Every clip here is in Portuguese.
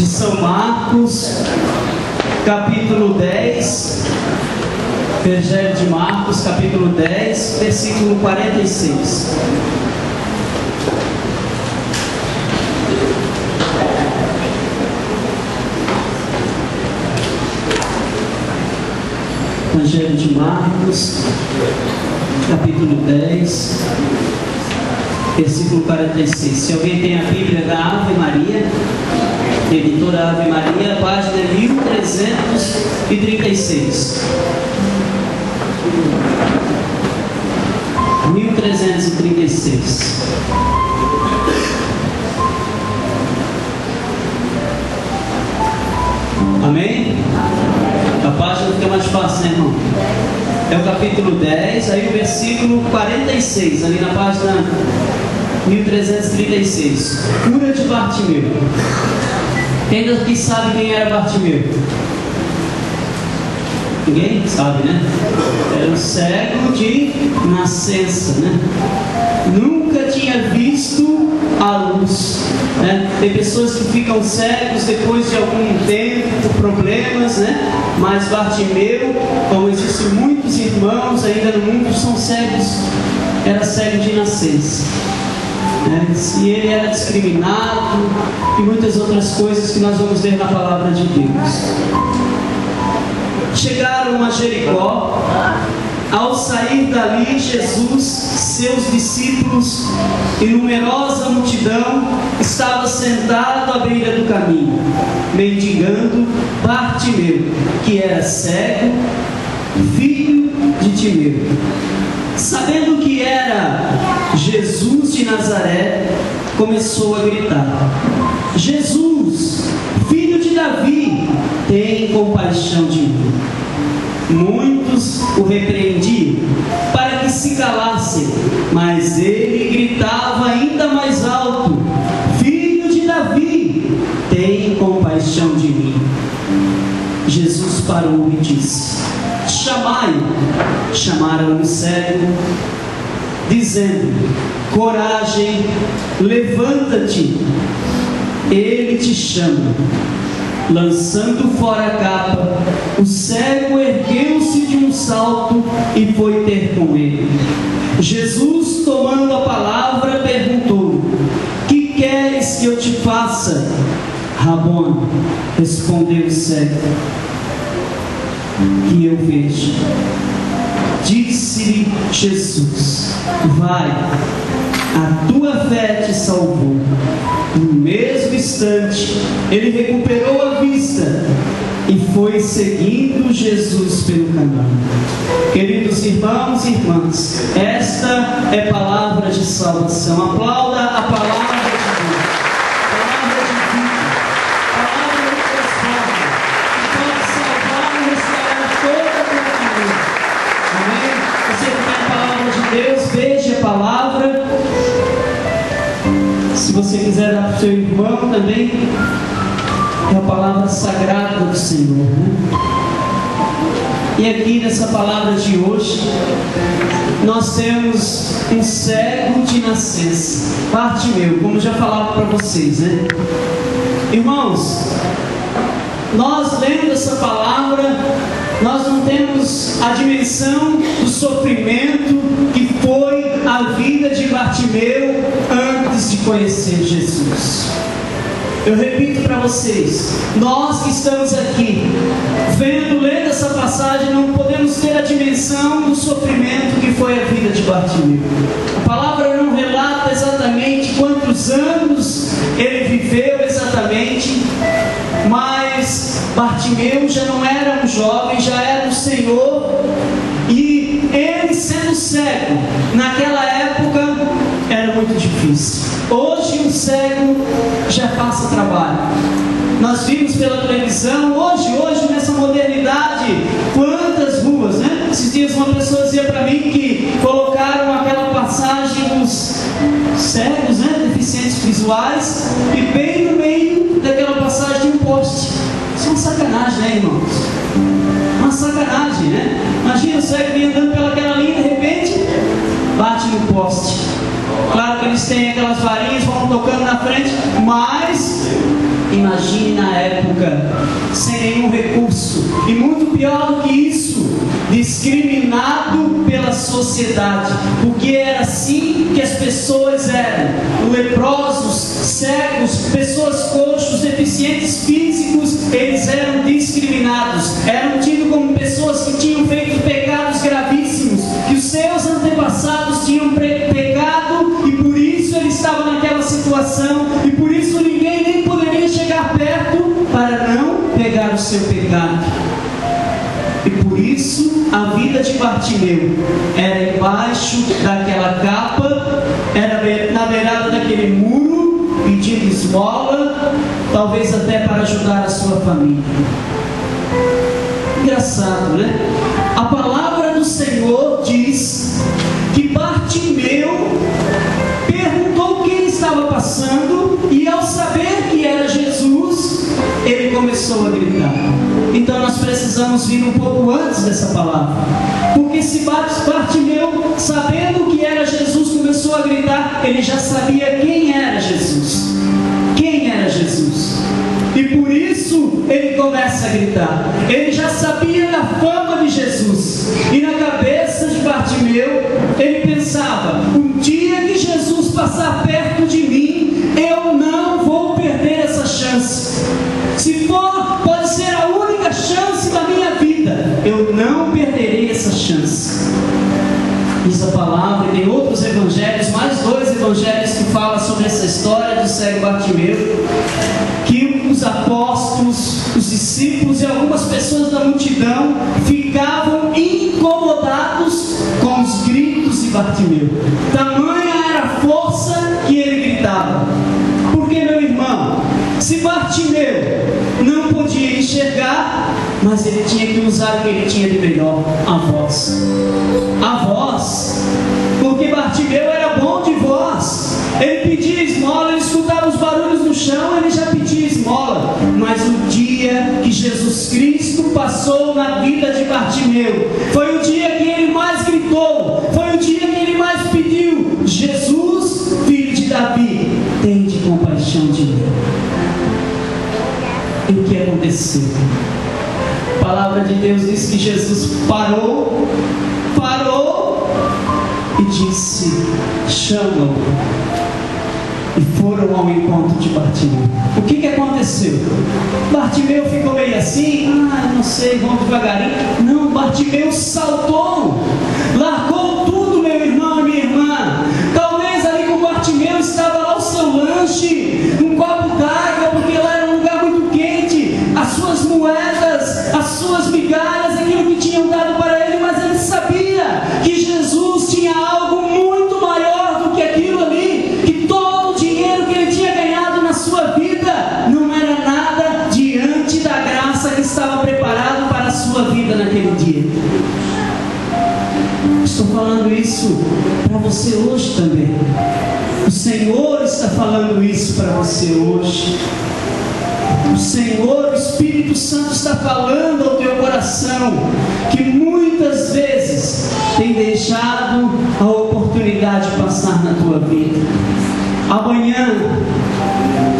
de São Marcos, capítulo 10, Evangelho de Marcos, capítulo 10, versículo 46. Evangelho de Marcos, capítulo 10, versículo 46. Se alguém tem a Bíblia da Ave Maria, editora Ave Maria, página 1336. 1336. Amém? A página fica mais fácil, né, irmão? É o capítulo 10, aí o versículo 46, ali na página 1336. Cura de Bartimeu. Quem daqui sabe quem era Bartimeu? Ninguém sabe, né? Era um cego de nascença, né? Nunca tinha visto a luz, né? Tem pessoas que ficam cegos depois de algum tempo por problemas, né? Mas Bartimeu, como existem muitos irmãos ainda no mundo, são cegos, era cego de nascença. E ele era discriminado e muitas outras coisas que nós vamos ver na palavra de Deus. Chegaram a Jericó. Ao sair dali, Jesus, seus discípulos e numerosa multidão estava sentado à beira do caminho, mendigando Bartimeu, que era cego, filho de Timeu. Sabendo que era Jesus de Nazaré, começou a gritar: Jesus, filho de Davi, tem compaixão de mim. Muitos o repreendiam para que se calassem, mas ele gritava ainda mais alto: Filho de Davi, tem compaixão de mim. Jesus parou e disse: Chamai-o. Chamaram o cego, dizendo: Coragem, levanta-te, ele te chama. Lançando fora a capa, o cego ergueu-se de um salto e foi ter com ele. Jesus, tomando a palavra, perguntou: Que queres que eu te faça? Rabone, respondeu o cego: Que eu veja. Disse-lhe Jesus: Vai, a tua fé te salvou. No mesmo instante, ele recuperou a vista e foi seguindo Jesus pelo caminho. Queridos irmãos e irmãs, esta é palavra de salvação. Aplauda a palavra de Deus, palavra de vida, palavra de transforma, que pode salvar e restaurar toda a tua vida. Amém? Você que tem a palavra de Deus, veja a palavra. Se você quiser dar para o seu irmão também, é a palavra sagrada do Senhor, né? E aqui nessa palavra de hoje, nós temos um cego de nascença, Bartimeu, como já falava para vocês, né? Irmãos, nós lendo essa palavra, nós não temos a dimensão do sofrimento que foi a vida de Bartimeu antes de conhecer Jesus. Eu repito para vocês, nós que estamos aqui, lendo essa passagem, não podemos ter a dimensão do sofrimento que foi a vida de Bartimeu. A palavra não relata exatamente quantos anos ele viveu exatamente, mas Bartimeu já não era um jovem, já era um senhor, e ele sendo cego, naquela época era muito difícil. Hoje um cego já passa trabalho. Nós vimos pela televisão, hoje nessa modernidade, quantas ruas, né? Esses dias uma pessoa dizia para mim que colocaram aquela passagem dos cegos, né? Deficientes visuais, e bem no meio daquela passagem tem um poste. Isso é uma sacanagem, né, irmãos? Uma sacanagem, né? Imagina o cego vir andando pelaquela linha e de repente bate no poste. Claro que eles têm aquelas varinhas, vão tocando na frente, mas Imagine na época, sem nenhum recurso, e muito pior do que isso, discriminado pela sociedade, porque era assim que as pessoas eram: leprosos, cegos, pessoas coxos, deficientes físicos, eles eram discriminados, eram tidos como pessoas que tinham feito pecados gravíssimos, que os seus antepassados tinham pecado, e por isso ele estava naquela situação, e por isso ninguém nem poderia chegar perto para não pegar o seu pecado. E por isso a vida de Bartimeu era embaixo daquela capa, era na beirada daquele muro, pedindo esmola, talvez até para ajudar a sua família. Engraçado, né? A palavra do Senhor diz que Bartimeu perguntou o que ele estava passando, e ao saber que era Jesus, ele começou a gritar. Então nós precisamos vir um pouco antes dessa palavra, porque se Bartimeu, sabendo que era Jesus, começou a gritar, ele já sabia quem era Jesus. Quem era Jesus? E por isso ele começa a gritar. Ele já sabia da fama de Jesus, e na cabeça de Bartimeu ele pensava: um dia que Jesus passar perto de mim, eu não vou perder essa chance. Se for, pode ser a única chance da minha vida, eu não perderei essa chance. Diz a palavra, e tem outros evangelhos, mais 2 evangelhos que falam sobre essa história do cego Bartimeu, que os apóstolos, os discípulos e algumas pessoas da multidão ficavam incomodados com os gritos de Bartimeu. Tamanha era a força que ele gritava. Porque, meu irmão, se Bartimeu não podia enxergar, mas ele tinha que usar o que ele tinha de melhor: a voz. A voz, porque Bartimeu era bom de voz. Ele pedia esmola, ele escutava os barulhos no chão, ele já pedia esmola. Mas o dia que Jesus Cristo passou na vida de Bartimeu, foi o dia que ele mais gritou, foi o dia que ele mais pediu: Jesus, filho de Davi, tende compaixão de mim. E o que aconteceu? A palavra de Deus diz que Jesus parou e disse: chama-o. E foram ao encontro de Bartimeu. O que aconteceu? Bartimeu ficou meio assim: não sei, vamos devagarinho. Não, Bartimeu saltou, largou tudo, meu irmão e minha irmã. Talvez ali com Bartimeu estava lá o seu lanche, um copo d'água, porque lá era um lugar muito quente, as suas moedas, as suas migalhas, aquilo que tinham dado para ele, mas ele sabia que Jesus tinha algo muito maior do que aquilo ali, que todo o dinheiro que ele tinha ganhado na sua vida não era nada diante da graça que estava preparado para a sua vida naquele dia. Estou falando isso para você hoje também. O Senhor está falando isso para você hoje. O Senhor, o Espírito Santo está falando ao teu coração, que muitas vezes tem deixado a oportunidade passar na tua vida. Amanhã,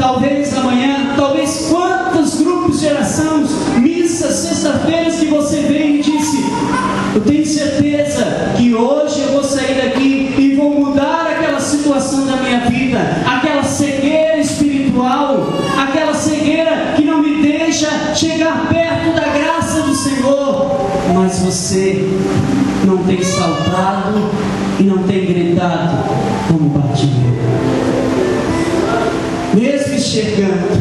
talvez quantos grupos de oração, missas, sexta-feiras que você veio e disse: eu tenho certeza que hoje eu vou sair daqui e vou mudar aquela situação da minha vida, aquela cegueira espiritual, aquela cegueira que não me deixa chegar perto da graça do Senhor. Mas você não tem saltado e não tem gritado como Bartimeu. Mesmo enxergando,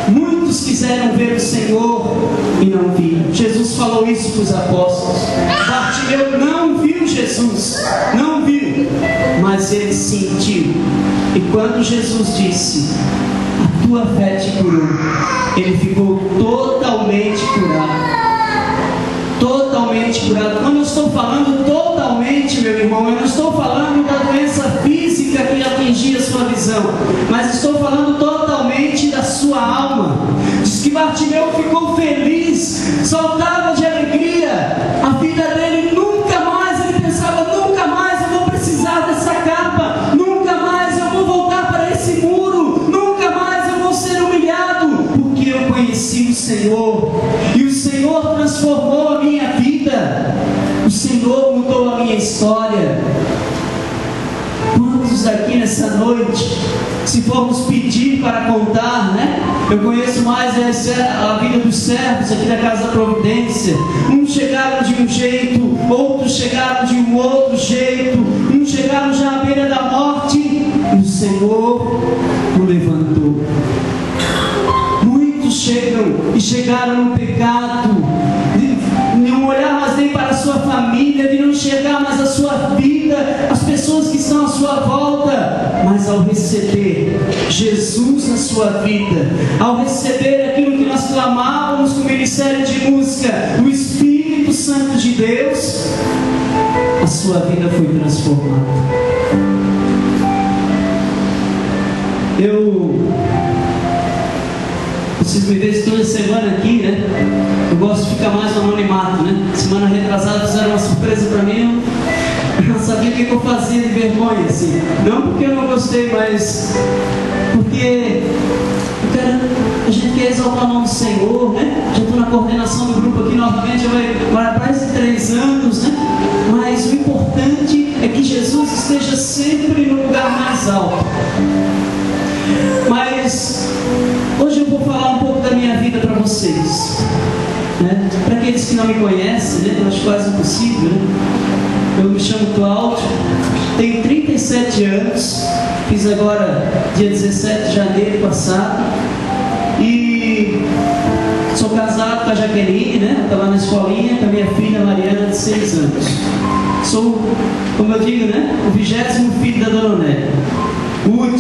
muitos quiseram ver o Senhor e não viram. Jesus falou isso para os apóstolos. Bartimeu não viu Jesus, não viu, mas ele sentiu. E quando Jesus disse: a tua fé te curou, ele ficou totalmente curado. Totalmente curado. Quando eu estou falando totalmente, meu irmão, eu não estou falando da doença física que atingia a sua visão, mas estou falando totalmente da sua alma. Diz que Bartimeu ficou feliz, saltava de alegria. A vida dele nunca mais, ele pensava: nunca mais eu vou precisar dessa capa, nunca mais eu vou voltar para esse muro, nunca mais eu vou ser humilhado. Senhor, e o Senhor transformou a minha vida, o Senhor mudou a minha história. Quantos aqui nessa noite, se formos pedir para contar, né? Eu conheço mais a vida dos servos aqui da Casa da Providência. Uns chegaram de um jeito, outros chegaram de um outro jeito, uns chegaram já à beira da morte, e o Senhor o levantou. Muitos chegam e chegaram no pecado, de não olhar mais nem para a sua família, de não enxergar mais a sua vida, as pessoas que estão à sua volta, mas ao receber Jesus na sua vida, ao receber aquilo que nós clamávamos com o ministério de música, o Espírito Santo de Deus, a sua vida foi transformada. Vocês me veem toda semana aqui, né? Eu gosto de ficar mais no anonimato, né? Semana retrasada fizeram uma surpresa para mim, eu não sabia o que eu fazia de vergonha, assim. Não porque eu não gostei, mas porque a gente quer exaltar o nome do Senhor, né? Já estou na coordenação do grupo aqui novamente, vai para esses 3 anos, né? Mas o importante é que Jesus esteja sempre no lugar mais alto. Mas hoje eu vou falar um pouco da minha vida para vocês, né? Para aqueles que não me conhecem, né? Eu acho quase impossível, né? Eu me chamo Cláudio, tenho 37 anos, fiz agora dia 17 de janeiro passado, e sou casado com a Jaqueline, né? Está lá na escolinha, com a minha filha Mariana, de 6 anos. Sou, como eu digo, né? O 20º filho da Dona Nélia.